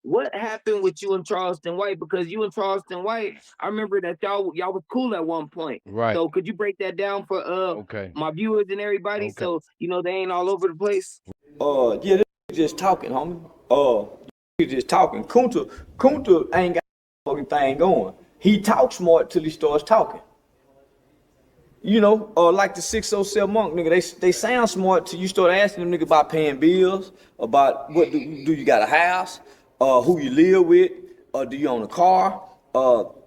what happened with you and Charleston White? Because you and Charleston White, I remember that y'all was cool at one point. Right. So could you break that down for Okay. my viewers and everybody Okay. so they ain't all over the place? Yeah, this just talking, homie. Just talking. Kunta ain't got fucking thing going. He talks smart till he starts talking. Like the 607 monk nigga, they sound smart till you start asking them nigga about paying bills, about what do you got a house, who you live with, do you own a car,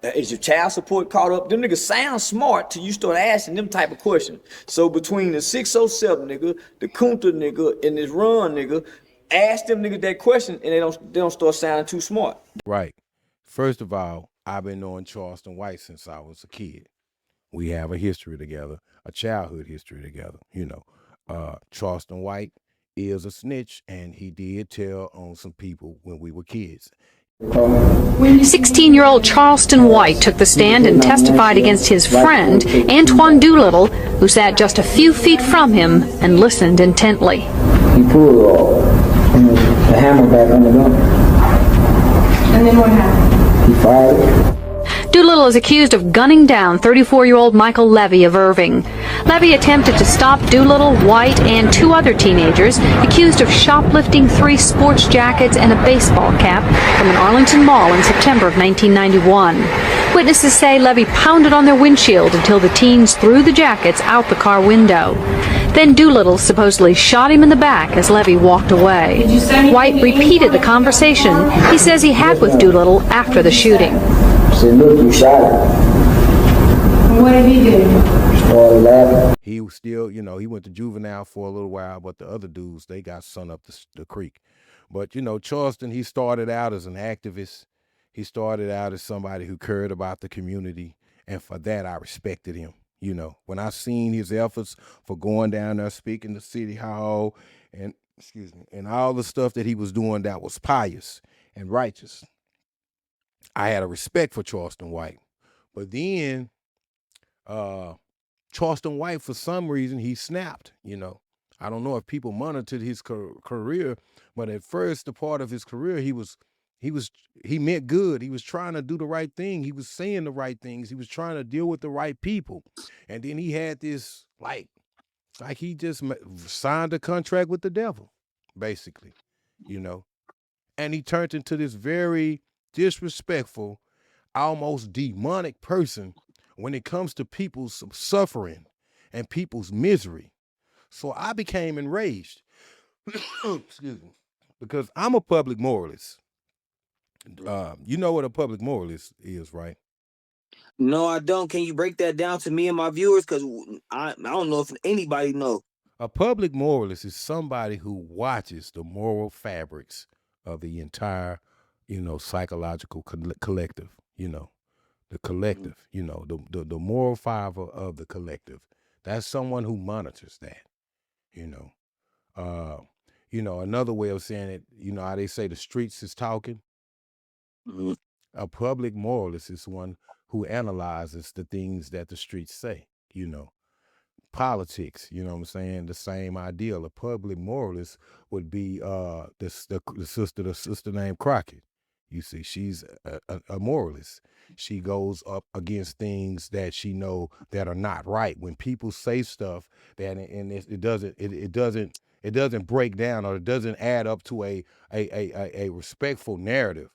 is your child support caught up? Them niggas sound smart till you start asking them type of questions. So between the 607 nigga, the Kunta nigga, and this run nigga, ask them niggas that question and they don't start sounding too smart. Right. First of all, I've been knowing Charleston White since I was a kid. We have a history together, a childhood history together. Charleston White is a snitch, and he did tell on some people when we were kids. 16-year-old Charleston White took the stand and testified against his friend, Antoine Doolittle, who sat just a few feet from him and listened intently. He pulled the hammer back on the gun. And then what happened? He fired it. Doolittle is accused of gunning down 34-year-old Michael Levy of Irving. Levy attempted to stop Doolittle, White, and two other teenagers accused of shoplifting 3 sports jackets and a baseball cap from an Arlington mall in September of 1991. Witnesses say Levy pounded on their windshield until the teens threw the jackets out the car window. Then Doolittle supposedly shot him in the back as Levy walked away. White repeated the conversation he says he had with Doolittle after the shooting. I said, look, you shot him. What did he do? Started laughing. He was still, he went to juvenile for a little while, but the other dudes, they got sent up the creek. But, Charleston, he started out as an activist. He started out as somebody who cared about the community, and for that, I respected him. When I seen his efforts for going down there, speaking to City Hall, and all the stuff that he was doing that was pious and righteous, I had a respect for Charleston White. But then Charleston White, for some reason, he snapped. I don't know if people monitored his career, but at first, the part of his career, he meant good. He was trying to do the right thing. He was saying the right things. He was trying to deal with the right people. And then he had this, like he just signed a contract with the devil, basically, And he turned into this very disrespectful, almost demonic person when it comes to people's suffering and people's misery. So I became enraged. Excuse me. Because I'm a public moralist. You know what a public moralist is, right? No, I don't. Can you break that down to me and my viewers? Because I don't know if anybody know. A public moralist is somebody who watches the moral fabrics of the entire, psychological collective, the collective, the moral fiber of the collective. That's someone who monitors that, another way of saying it, how they say the streets is talking. Mm-hmm. A public moralist is one who analyzes the things that the streets say, politics, you know what I'm saying? The same ideal. A public moralist would be the sister named Crockett. You see, she's a moralist. She goes up against things that she know that are not right. When people say stuff that and it doesn't break down, or it doesn't add up to a respectful narrative.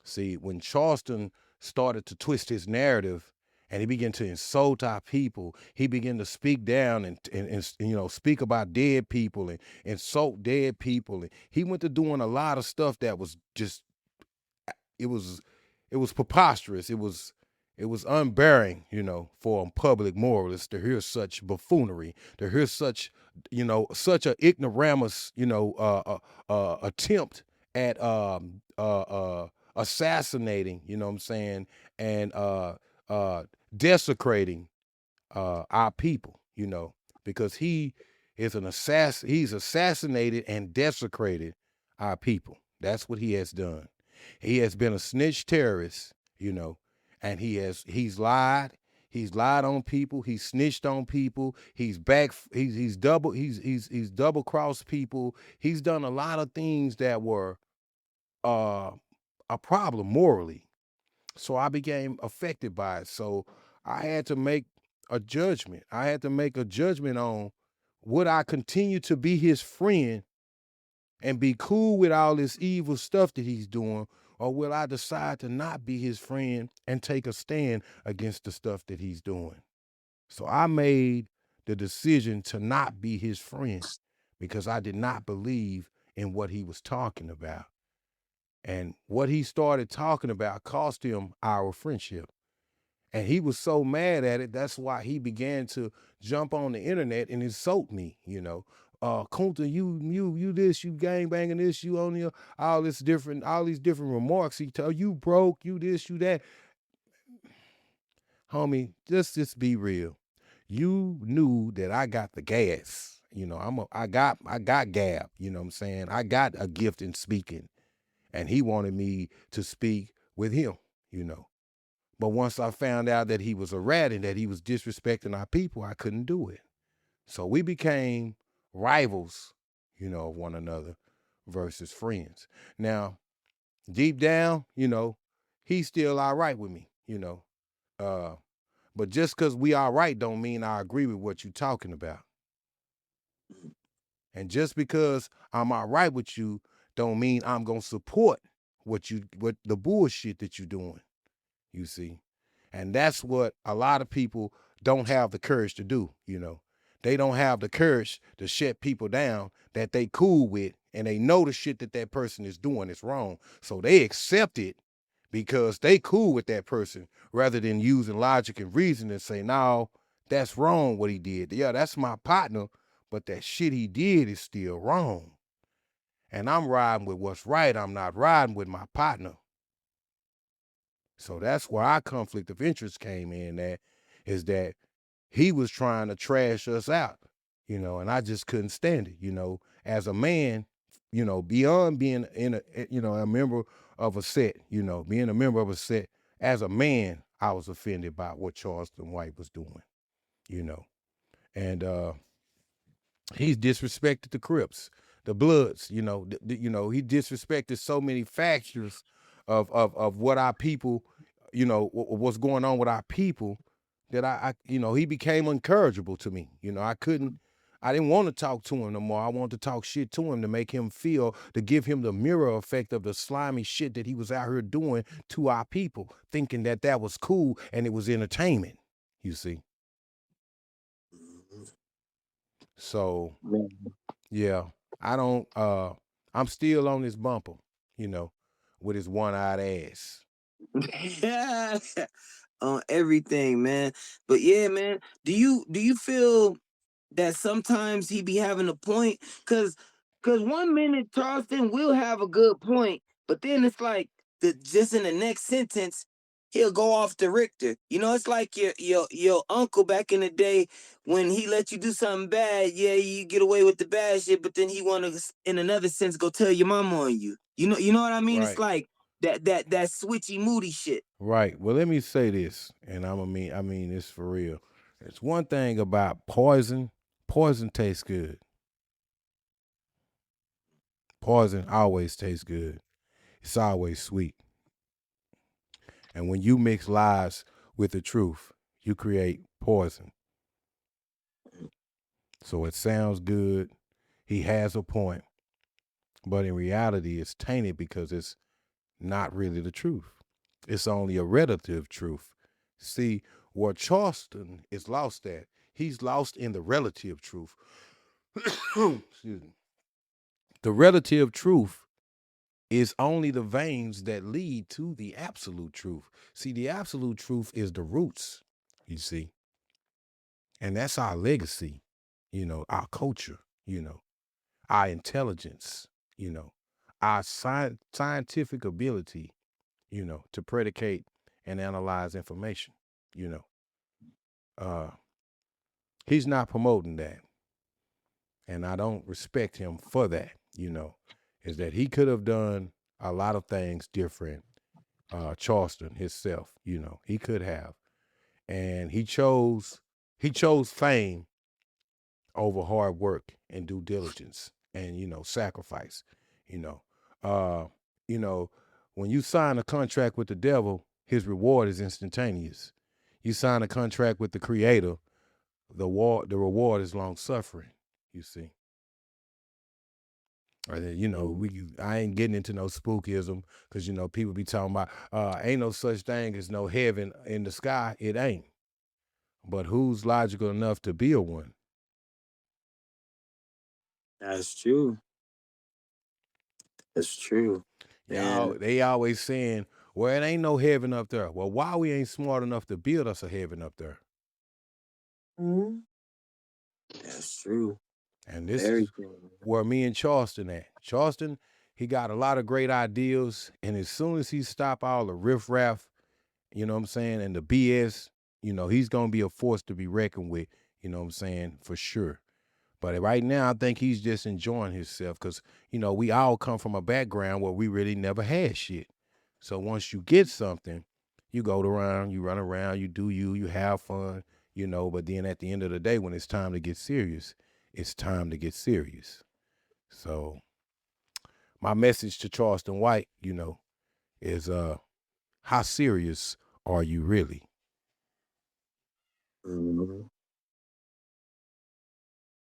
See, when Charleston started to twist his narrative and he began to insult our people, he began to speak down and speak about dead people and insult dead people. And he went to doing a lot of stuff that was just, it was preposterous. It was unbearing, for a public moralist to hear such buffoonery, to hear such, such an ignoramus, attempt at assassinating, you know what I'm saying, and desecrating our people, because he is an assassin. He's assassinated and desecrated our people. That's what he has done. He has been a snitch terrorist, and he's lied. He's lied on people. He's snitched on people. He's double crossed people. He's done a lot of things that were a problem morally. So I became affected by it. So I had to make a judgment. I had to make a judgment on, would I continue to be his friend and be cool with all this evil stuff that he's doing, or will I decide to not be his friend and take a stand against the stuff that he's doing? So I made the decision to not be his friend because I did not believe in what he was talking about. And what he started talking about cost him our friendship. And he was so mad at it, that's why he began to jump on the internet and insult me, Kunta, you this, you gang banging this, you on all these different remarks. He tell you broke, you this, you that. Homie, just be real. You knew that I got the gas. I got gab, you know what I'm saying? I got a gift in speaking. And he wanted me to speak with him, But once I found out that he was a rat and that he was disrespecting our people, I couldn't do it. So we became rivals, of one another versus friends. Now, deep down, he's still all right with me, But just because we all right don't mean I agree with what you're talking about. And just because I'm all right with you don't mean I'm going to support what the bullshit that you're doing, you see. And that's what a lot of people don't have the courage to do, They don't have the courage to shut people down that they cool with, and they know the shit that person is doing is wrong. So they accept it because they cool with that person rather than using logic and reason and say, no, that's wrong what he did. Yeah, that's my partner, but that shit he did is still wrong. And I'm riding with what's right. I'm not riding with my partner. So that's where our conflict of interest came in, is that he was trying to trash us out, and I just couldn't stand it, as a man, beyond being a member of a set, being a member of a set, as a man, I was offended by what Charleston White was doing, and he's disrespected the Crips, the Bloods, he disrespected so many factors of what our people, what's going on with our people, that I he became incorrigible to me. I didn't want to talk to him no more. I wanted to talk shit to him to make him feel, to give him the mirror effect of the slimy shit that he was out here doing to our people, thinking that was cool and it was entertainment, you see. So, yeah, I'm still on this bumper, with his one-eyed ass. On everything, man. But yeah, man, do you feel that sometimes he be having a point? Cause 1 minute Charleston will have a good point, but then it's like just in the next sentence, he'll go off the Richter. It's like your uncle back in the day when he let you do something bad. Yeah, you get away with the bad shit, but then he wanna, in another sense, go tell your mama on you. You know what I mean? Right. It's like that switchy moody shit. Right. Well, let me say this, and I mean this for real. It's one thing about poison. Poison tastes good. Poison always tastes good. It's always sweet. And when you mix lies with the truth, you create poison. So it sounds good. He has a point. But in reality, it's tainted because it's not really the truth. It's only a relative truth. See, where Charleston is lost at, he's lost in the relative truth. Excuse me. The relative truth is only the veins that lead to the absolute truth. See, the absolute truth is the roots, you see. And that's our legacy, our culture, our intelligence, our scientific ability, to predicate and analyze information, He's not promoting that. And I don't respect him for that, is that he could have done a lot of things different. Charleston himself, he could have. And he chose fame over hard work and due diligence and, sacrifice, uh, you know, when you sign a contract with the devil, his reward is instantaneous. You sign a contract with the creator, the reward is long suffering, you see. Or you know, I ain't getting into no spookism because you know people be talking about ain't no such thing as no heaven in the sky. It ain't. But who's logical enough to build one? That's true. That's true. And They always saying, well, it ain't no heaven up there. Well, why we ain't smart enough to build us a heaven up there? that's true. And this Very is true. where me and Charleston at. Charleston, he got a lot of great ideas, and as soon as he stop all the riffraff, you know what I'm saying, and the BS, you know, he's gonna be a force to be reckoned with, you know what I'm saying, for sure. But right now, I think he's just enjoying himself because, you know, we all come from a background where we really never had shit. So once you get something, you go around, you run around, you do you have fun, you know, but then at the end of the day, when it's time to get serious, it's time to get serious. So my message to Charleston White, you know, is how serious are you really? Mhm.